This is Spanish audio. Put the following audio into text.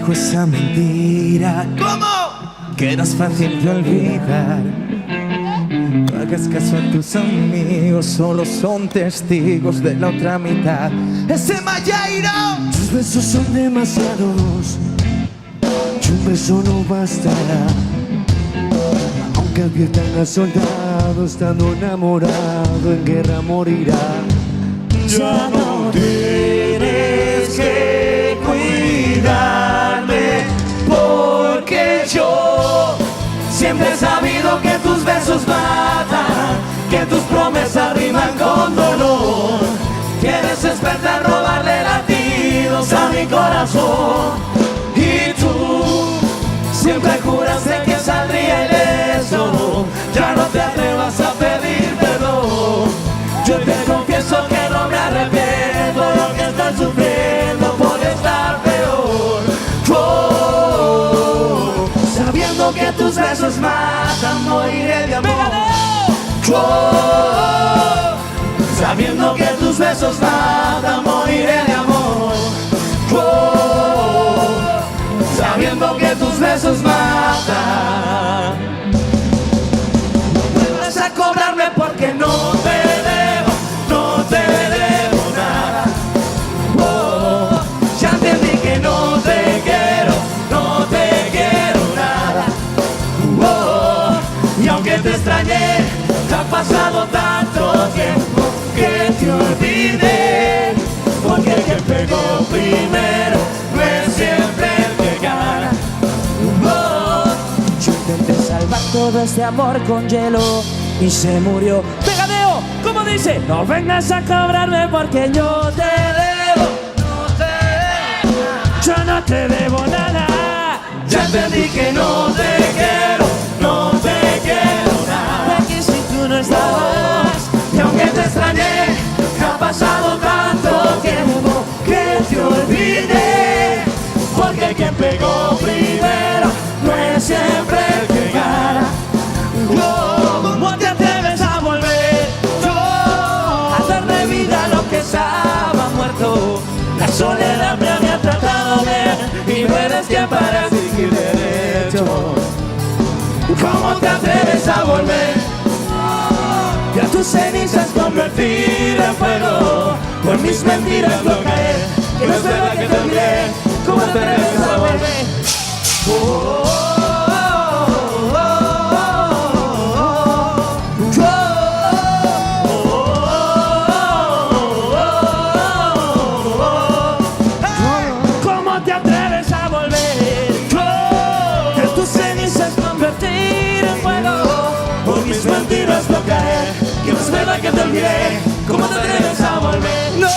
dijo esa mentira. ¿Cómo? Que eras fácil de olvidar. No hagas caso a tus amigos, solo son testigos de la otra mitad. ¡Ese Mayairo! Tus besos son demasiados y un beso no bastará. Aunque adviertan al soldado, estando enamorado en guerra morirá. Ya no tienes que cuidarme, porque yo siempre he sabido que tus besos matan, que tus promesas riman con dolor. Que eres experta en robarle latidos a mi corazón. Y tú siempre juraste que saldría ileso. Ya no te atrevas a pedir perdón. Yo te confieso que no me arrepiento. Lo que estás sufriendo puede estar peor. Oh, sabiendo que tus besos matan, moriré de amor. Oh, sabiendo que tus besos matan, moriré de amor. Oh, sabiendo que tus besos matan. No vuelvas a cobrarme porque no te debo, no te debo nada. Oh, ya entendí que no te quiero, no te quiero nada. Oh, y aunque te extrañé, ha pasado tanto tiempo que te olvidé. Porque el que pegó primero no es siempre el que gana. Oh, yo intenté salvar todo este amor con hielo y se murió. ¡Pegadeo! ¿Cómo dice? No vengas a cobrarme porque yo te debo, no te debo nada. Yo no te debo nada. Ya entendí que no te quiero, no te quiero nada. Porque si tú no estabas, y aunque te extrañé, ha pasado tanto tiempo que te olvidé. Porque quien pegó primero no es siempre el que gana. ¿Cómo te atreves a volver? A darle vida a lo que estaba muerto. La soledad me había tratado bien y no eres quien para exigir derechos. ¿Cómo te atreves a volver? Y a tus cenizas convertir en fuego. Por mis mentiras no caer, que no es verdad que te olvidé. ¿Cómo te atreves a volver? ¿Cómo te atreves a volver? Que tus cenizas convertir en fuego. Por mis mentiras no caer, que no es verdad que te olvidé. ¿Cómo te atreves a volver?